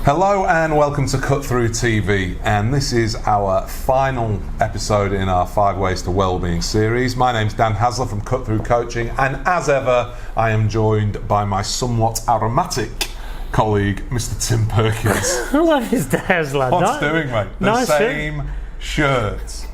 Hello and welcome to Cut Through TV, and this is our final episode in our 5 Ways to Wellbeing series. My name's Dan Hasler from Cut Through Coaching, and as ever I am joined by my somewhat aromatic colleague, Mr. Tim Perkins. Hello, Mr. Hasler. What's doing, mate? The same shirts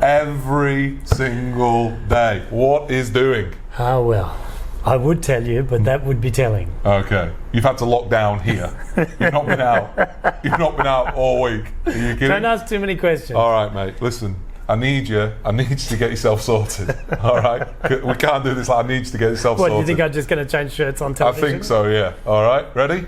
every single day. What is doing? Oh, well, I would tell you, but that would be telling. Okay. You've had to lock down here. You've not been out. You've not been out all week. Are you kidding? Don't ask too many questions. All right, mate. Listen, I need you to get yourself sorted. All right? We can't do this. I need you to get yourself sorted. What, do you think I'm just going to change shirts on television? I think so, yeah. All right, ready?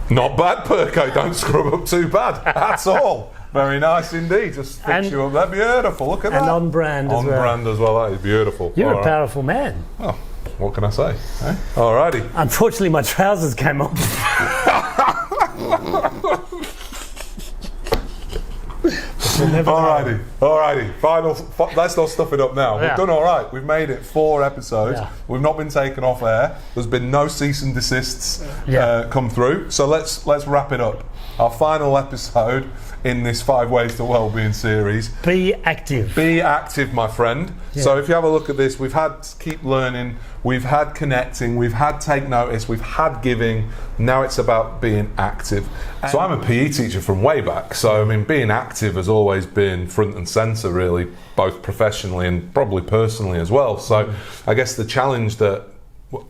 Not bad, Perko. Don't scrub up too bad. That's all. Very nice indeed. Just fix you up. That's beautiful. Look at that. And on brand as well. On brand as well. That is beautiful. You're a powerful man. Oh, what can I say? Eh? All righty. Unfortunately, my trousers came off. Alrighty. Final. Let's not stuff it up now. Yeah. We've done all right. We've made it 4 episodes. Yeah. We've not been taken off air. There's been no cease and desists come through. So let's wrap it up. Our final episode in this 5 Ways to Wellbeing series. Be active. Be active, my friend. Yeah. So if you have a look at this, we've had keep learning, we've had connecting, we've had take notice, we've had giving. Now it's about being active. So I'm a PE teacher from way back. So I mean, being active has always been front and centre, really, both professionally and probably personally as well. So I guess the challenge that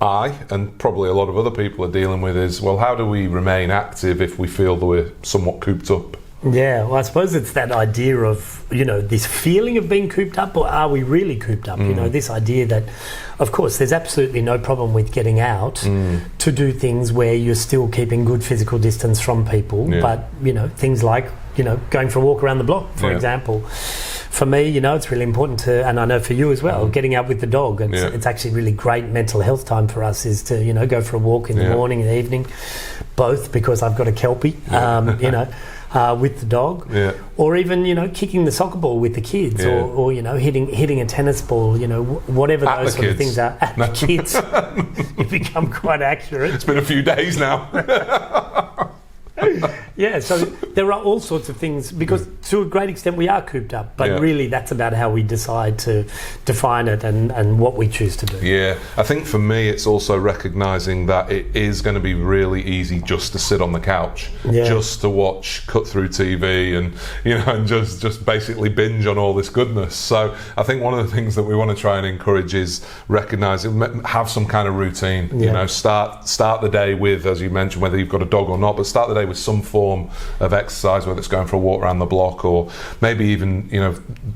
I and probably a lot of other people are dealing with is, well, how do we remain active if we feel that we're somewhat cooped up? Yeah, well, I suppose it's that idea of, this feeling of being cooped up, or are we really cooped up? This idea that, of course, there's absolutely no problem with getting out to do things where you're still keeping good physical distance from people, but, things like, going for a walk around the block, for example. For me, it's really important to, and I know for you as well, getting out with the dog. It's actually really great mental health time for us is to, go for a walk in the morning and the evening, both because I've got a Kelpie, with the dog, or even kicking the soccer ball with the kids, or hitting a tennis ball, whatever at those sort of things are at the kids. You become quite accurate. It's been a few days now. Yeah, so there are all sorts of things, because to a great extent we are cooped up, but really that's about how we decide to define it and what we choose to do. Yeah, I think for me it's also recognising that it is going to be really easy just to sit on the couch, just to watch Cut Through TV and and just basically binge on all this goodness. So I think one of the things that we want to try and encourage is recognising, have some kind of routine. Start the day with, as you mentioned, whether you've got a dog or not, but start the day with some form of exercise, whether it's going for a walk around the block or maybe even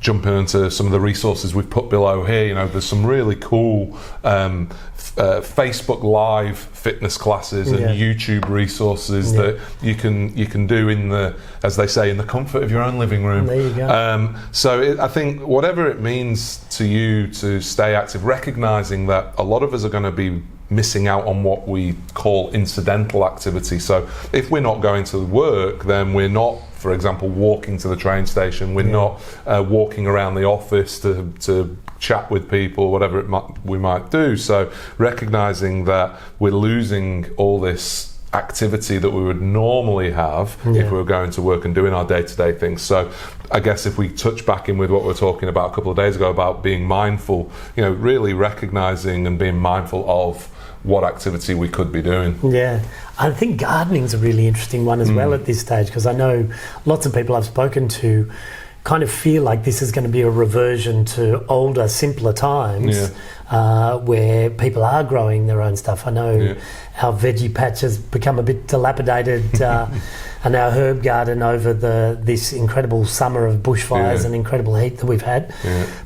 jumping into some of the resources we've put below here. There's some really cool Facebook Live fitness classes and YouTube resources that you can do in the, as they say, in the comfort of your own living room. There you go. I think whatever it means to you to stay active, recognising that a lot of us are going to be missing out on what we call incidental activity. So if we're not going to work, then we're not, for example, walking to the train station, we're not walking around the office to chat with people, whatever we might do. So recognising that we're losing all this activity that we would normally have if we were going to work and doing our day-to-day things. So I guess if we touch back in with what we were talking about a couple of days ago about being mindful, really recognising and being mindful of what activity we could be doing. Yeah, I think gardening's a really interesting one as well at this stage, because I know lots of people I've spoken to kind of feel like this is going to be a reversion to older, simpler times where people are growing their own stuff. I know our veggie patch has become a bit dilapidated and our herb garden over this incredible summer of bushfires and incredible heat that we've had.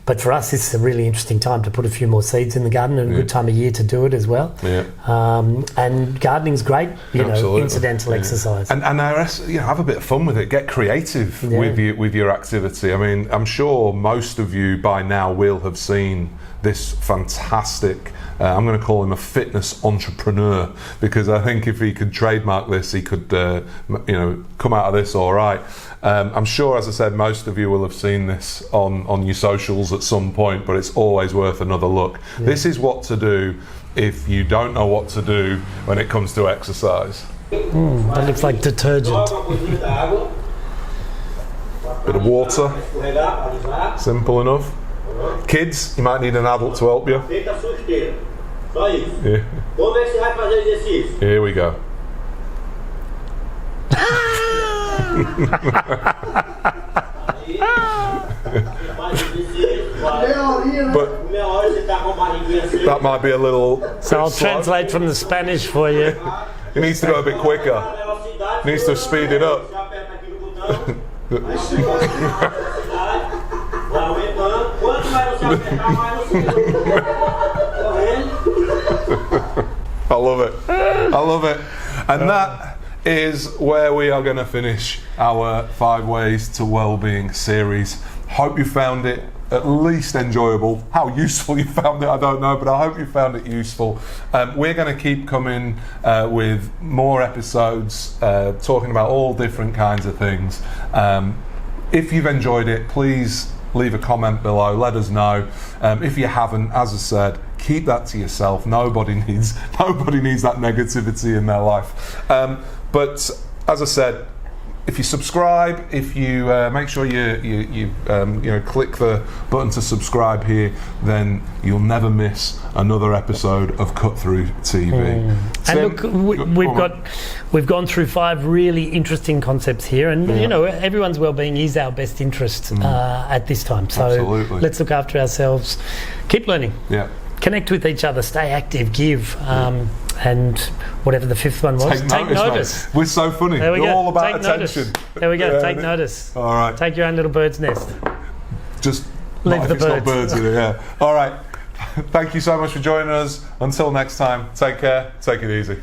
But for us, this is a really interesting time to put a few more seeds in the garden, and a good time of year to do it as well. And gardening's great, incidental exercise. And have a bit of fun with it. Get creative with your activity. I mean, I'm sure most of you by now will have seen this fantastic, I'm going to call him a fitness entrepreneur, because I think if he could trademark this, he could come out of this all right. I'm sure, as I said, most of you will have seen this on your socials at some point, but it's always worth another look. This is what to do if you don't know what to do when it comes to exercise. That looks like detergent. Bit of water, simple enough. Kids, you might need an adult to help you. Yeah. Here we go. But that might be a little. So I'll translate from the Spanish for you. He needs to go a bit quicker. He needs to speed it up. I love it. I love it. And that is where we are going to finish our 5 Ways to Wellbeing series. Hope you found it at least enjoyable. How useful you found it, I don't know, but I hope you found it useful. We're going to keep coming with more episodes, talking about all different kinds of things. If you've enjoyed it, please leave a comment below, let us know. If you haven't, as I said, keep that to yourself. Nobody needs that negativity in their life. But as I said, if you subscribe, if you make sure you click the button to subscribe here, then you'll never miss another episode of Cut Through TV. And look, we've gone through 5 really interesting concepts here, and you know, everyone's well-being is our best interest at this time. So absolutely. Let's look after ourselves, keep learning. Yeah. Connect with each other, stay active, give, and whatever the 5th one was, take notice. We're so funny. There we We're go. all about Take attention. Notice. There we go. Take notice. All right. Take your own little bird's nest. Just leave the birds. Birds in it, yeah. All right. Thank you so much for joining us. Until next time, take care. Take it easy.